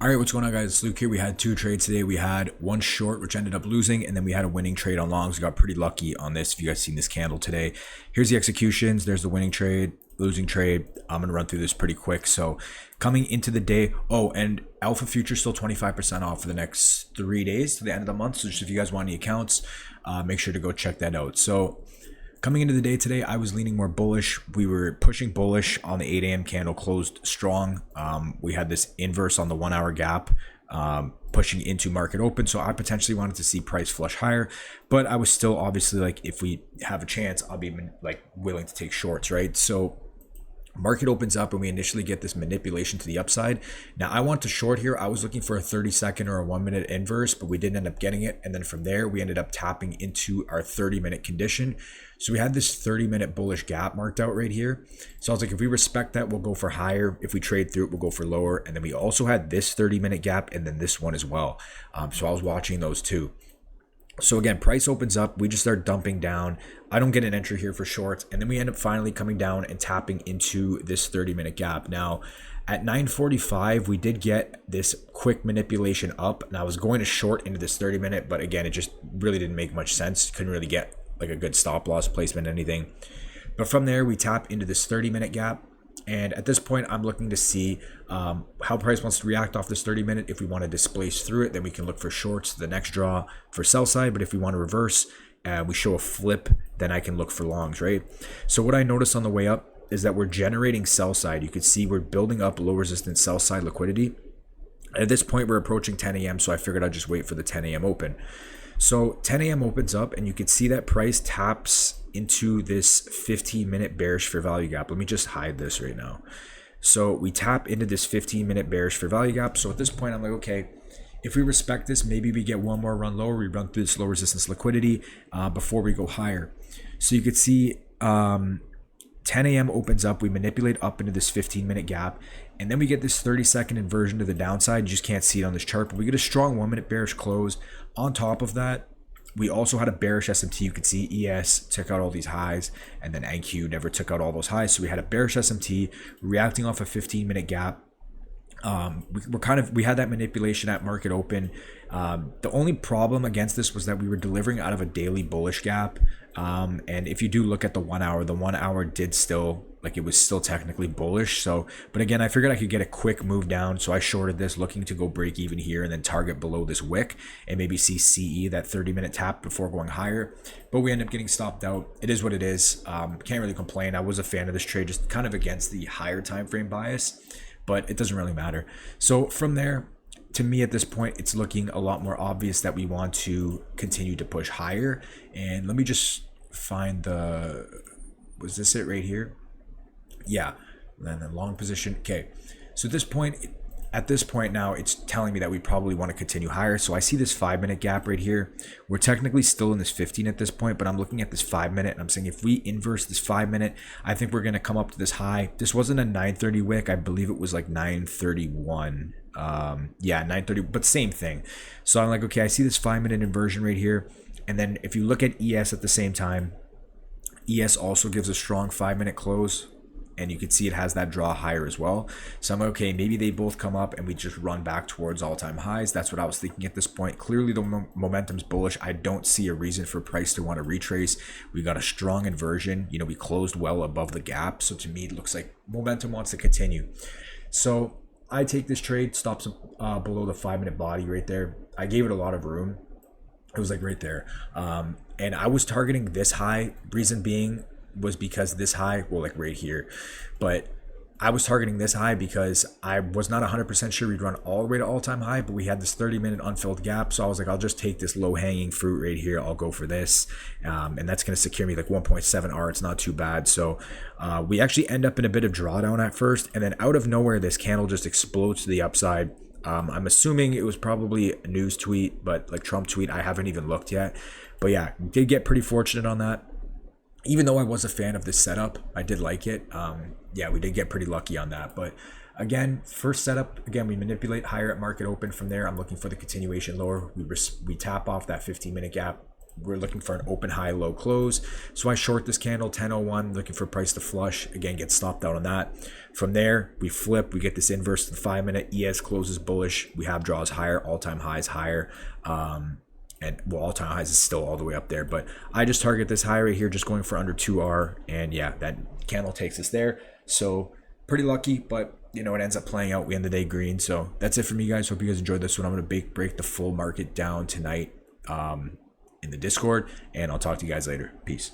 All right, what's going on, guys? It's Luke here. We had two trades today. We had one short, which ended up losing, and then we had a winning trade on longs. We got pretty lucky on this. If you guys seen this candle today, here's the executions. There's the winning trade, losing trade. I'm gonna run through this pretty quick. So, coming into the day, and Alpha Future still 25% off for the next 3 days to the end of the month. So, just if you guys want any accounts, make sure to go check that out. So, coming into the day today, I was leaning more bullish. We were pushing bullish on the 8 a.m. candle, closed strong. We had this inverse on the 1 hour gap, pushing into market open. So I potentially wanted to see price flush higher, but I was still obviously like, if we have a chance, I'll be like willing to take shorts, right? So market opens up and we initially get this manipulation to the upside. Now I want to short here. I was looking for a 30-second or a 1-minute inverse, but we didn't end up getting it. And then from there, we ended up tapping into our 30-minute condition. So we had this 30-minute bullish gap marked out right here. So I was like, if we respect that, we'll go for higher. If we trade through it, we'll go for lower. And then we also had this 30-minute gap and then this one as well. So I was watching those two. So again, price opens up, we just start dumping down. I don't get an entry here for shorts, and then we end up finally coming down and tapping into this 30-minute gap. Now, at 9:45, we did get this quick manipulation up, and I was going to short into this 30-minute, but again, it just really didn't make much sense. Couldn't really get like a good stop loss placement, anything. But from there, we tap into this 30-minute gap. And at this point, I'm looking to see how price wants to react off this 30-minute. If we want to displace through it, then we can look for shorts the next draw for sell side. But if we want to reverse and we show a flip, then I can look for longs, right? So what I noticed on the way up is that we're generating sell side. You can see we're building up low resistance sell side liquidity. At this point, we're approaching 10 a.m., so I figured I'd just wait for the 10 a.m. open. So 10 a.m. opens up, and you can see that price taps into this 15-minute bearish fair value gap. Let me just hide this right now. So we tap into this 15-minute bearish fair value gap. So at this point, I'm like, okay, if we respect this, maybe we get one more run lower. We run through this low resistance liquidity before we go higher. So you could see 10 a.m. opens up. We manipulate up into this 15-minute gap. And then we get this 30-second inversion to the downside. You just can't see it on this chart, but we get a strong 1-minute bearish close. On top of that, we also had a bearish SMT. You could see ES took out all these highs, and then NQ never took out all those highs. So we had a bearish SMT reacting off a 15-minute gap. We had that manipulation at market open. The only problem against this was that we were delivering out of a daily bullish gap. And if you do look at the 1 hour, the 1 hour did still, like, it was still technically bullish. So, but again, I figured I could get a quick move down. So I shorted this, looking to go break even here and then target below this wick and maybe see CE, that 30-minute tap, before going higher. But we end up getting stopped out. It is what it is. Can't really complain. I was a fan of this trade, just kind of against the higher time frame bias, but it doesn't really matter. So from there, to me at this point, it's looking a lot more obvious that we want to continue to push higher. And let me just find was this it right here? Yeah, and then the long position. Okay, so at this point now, it's telling me that we probably want to continue higher. So I see this 5-minute gap right here. We're technically still in this 15 at this point, but I'm looking at this 5-minute and I'm saying if we inverse this 5-minute, I think we're going to come up to this high. This wasn't a 930 wick. I believe it was like 931. Yeah, 930, but same thing. So I'm like, okay, I see this 5-minute inversion right here. And then if you look at ES at the same time, ES also gives a strong 5-minute close. And you can see it has that draw higher as well. So I'm like, okay, maybe they both come up and we just run back towards all-time highs. That's what I was thinking at this point. Clearly the momentum's bullish. I don't see a reason for price to want to retrace. We got a strong inversion. You know, we closed well above the gap. So to me, it looks like momentum wants to continue. So I take this trade, stops below the 5-minute body right there. I gave it a lot of room. It was like right there. And I was targeting this high. Reason being was because this high, well, like right here, but I was targeting this high because I was not 100% sure we'd run all the way to all-time high, but we had this 30-minute unfilled gap. So I was like, I'll just take this low-hanging fruit right here. I'll go for this. And that's going to secure me like 1.7 R. It's not too bad. So we actually end up in a bit of drawdown at first. And then out of nowhere, this candle just explodes to the upside. I'm assuming it was probably a news tweet, but like Trump tweet, I haven't even looked yet. But yeah, did get pretty fortunate on that. Even though I was a fan of this setup, I did like it. Yeah, we did get pretty lucky on that. But again, first setup, again, we manipulate higher at market open. From there, I'm looking for the continuation lower. We tap off that 15-minute gap. we're looking for an open high low close. So I short this candle 10.01, looking for price to flush. Again, get stopped out on that. From there, we flip, we get this inverse to the 5-minute. ES closes bullish. We have draws higher, all-time highs higher. And well, all-time highs is still all the way up there, but I just target this high right here, just going for under 2R, and yeah, that candle takes us there. So pretty lucky, but you know, it ends up playing out. We end the day green. So that's it from me, guys. Hope you guys enjoyed this one. I'm going to break the full market down tonight in the Discord, and I'll talk to you guys later. Peace.